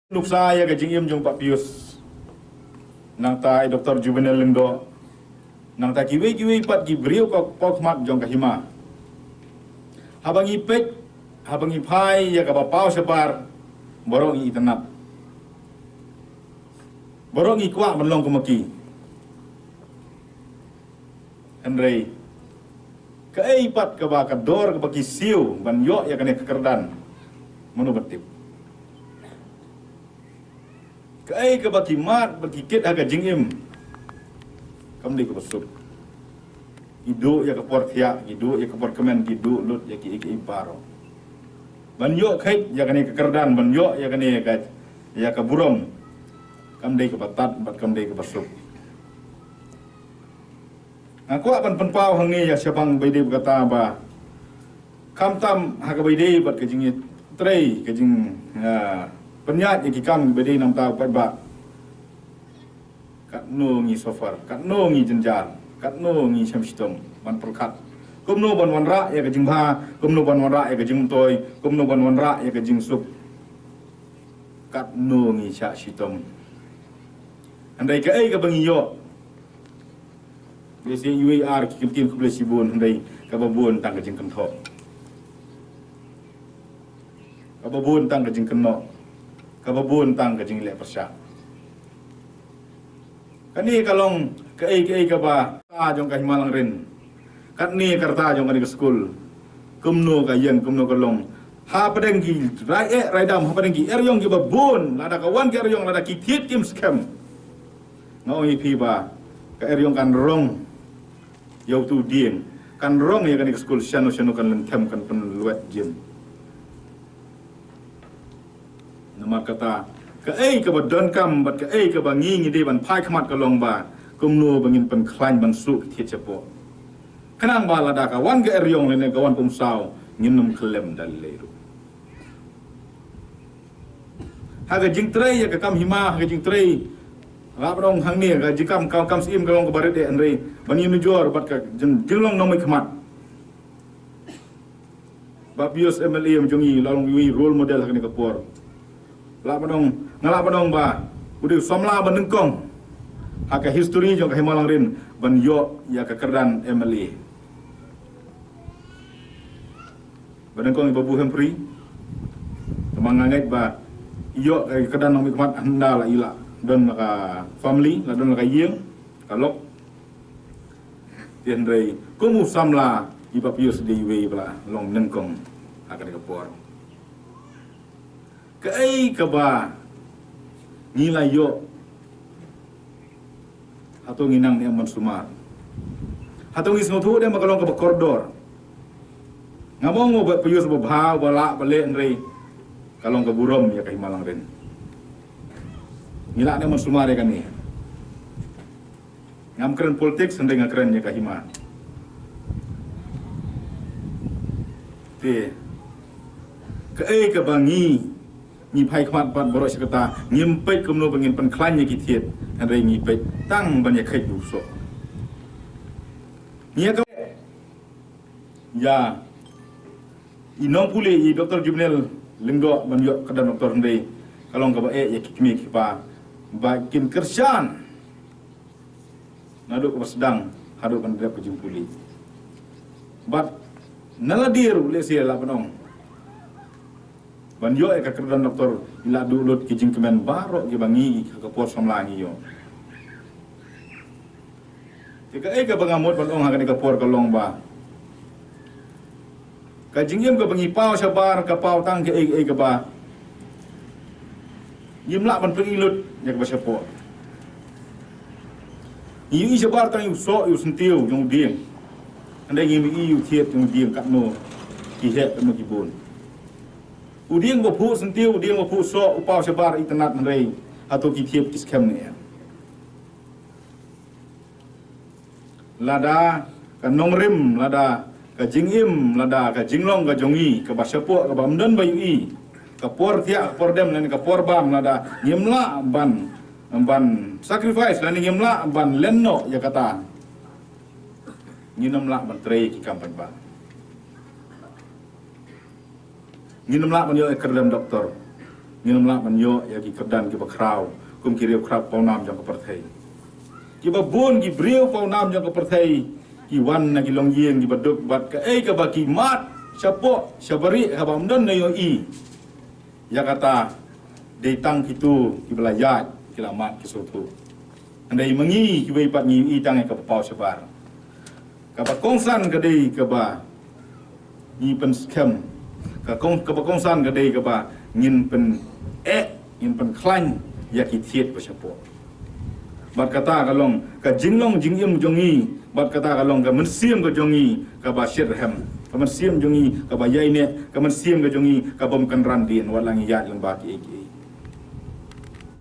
Nuk saya ke jing im jong Pak Pius nang tai Dr. Juvenal Lengdo nang ta kiwi pat gibriu kok mat jong kahima habang ipek habang ipai ya ka bapau sebar borong i tenap borong i kwa menlong kumaki Henry ke pat ke ba kador ke baki siu ban yo ya kane kekerdan menu betip kai ke baki mat baki kit aga jingim kam di ke besuk idu ya ke portia idu ya ke porkemen idu lut ya ki imparo ban yo kai ya kane kekerdan ban yo ya kane ya ke burom kam di ke batat bat kam di ke besuk aku akan penpau hang ni ya siapang baide berkata ba kam tam haga baide bat ke jingit trei ke jing penyat yang kikam bedi nam tahu kat ba kat no ngi sofar kat no ngi jenjar kat no ngi syamsitom ban perkat kum no ban wanra ya ke jing ba kum no ban wanra ya ke jing toy kum no ban wanra ya ke jing sup kat no ngi sya sitom andai ke ai ke bangi yo besi UAR kikim tim ke sibun andai ke babun tang ke jing kenthok ke babun tang ke jing kenok kababun tang ke jing le persya kani kalong ke ka ba ta jong ka himalang rin kat ni karta jong ka ke school kumno ka yen kumno kalong ha padeng gi rai dam ha padeng gi eryong gi babun lada kawan ki eryong lada ki thiet kim scam ngau i pi ba ka eryong kan rong yau tu dien kan rong ya ka ke school syano kan lentem kan pen luet jim nama kata ke badon kam bat ke bangi ngi de ban pai khmat ka long ba kumno bangin pen khlain ban su thiet chapo kanang ba lada ka wan ke eryong le ne kawan pum sao nginum klem dal leru haga jing trei ya ka kam hima haga jing trei rap rong hang ni ga jikam kam sim ka long ka baret de andre bani nu jor bat ka jinglong nomai khmat ba bios MLA mjongi lalong wi role model hakni ka por ngalap padong ba udah somla benengkong haka history jong ka himalang rin ban yo ya ka kerdan MLA benengkong ibu hempri temanganget ba yo ka kerdan nong mikmat anda la ila don ka family la don ka yeng kalok tiandrei kumu samla iba pius di we bla long nengkong haka ka por kai ka ba nilai yo atau nginang ni aman sumar atau ngisno tu dia makalong ka koridor ngamong mo ba puyus ba bha wala bale nrei kalong ka burom ya ka himalang rin ngila ni aman sumar kan ni ngam keren politik sendeng keren ya ka hima te kai ka bangi ni pai khmat ban borok sekata ngimpet kumno bangin pen klanya kitiet andai ngipet tang banyak kai buso nia ka ya inong pule i Dr. Juvenal Lengdo ban yo kada doktor ndai kalong ka ba ya kikmi kipa bakin kersan nadu ka sedang hadu kan dia pejumpuli bat naladir le sia la panong ban yo ka kerdan doktor ila dulut ki jing kemen barok ki bangi ka por somlangi yo ka bangamot ban ong ha ka por ka long ba ka jingim ka bangi pau sabar ka pau tang ke ka ba yimla ban pengilut ya ka sapo yi sabar tang yu so yu sentiu jong ding andai ngimi yu thiet jong ding kat no ki het mo ki bon udiang bapu sentiu udiang bapu so upau sebar internet nrei atau kitiap kiskem ni lada ka nongrim lada ka jingim lada ka jinglong ka jongi ka basapo ka bamdan bayi ka por tia por dem nan ka por bam lada nyemla ban sacrifice lan nyemla ban lenno ya kata nginomla ban trei ki kampanye ba nginum lak menyo ekerdam doktor ngin mla man yo ya ki kerdan ki bakraw kum ki rew krap pau nam jang ko perthei ki ba bun ki brew pau nam jang ko perthei ki wan na ki long yeng ki baduk bat ka ka ba ki mat sapo sabari ka ba mdon na yo i ya kata de tang kitu ki belayat ki lamat ki sotu andai mengi ki wei pat ngi i tang ka pau sabar ka ba kongsan ka dei ka ba ni pen skem ka ba kongsan ka dei ka ba ngin pen ngin pen klan ya ki thiet ba sapo bat kata kalong ka jinglong jingim jongi bat kata kalong ka mensiam ka jongi ka ba shirham ka mensiam jongi ka ba yaine ka mensiam ka jongi ka bom kan randin walang ya lang ba ki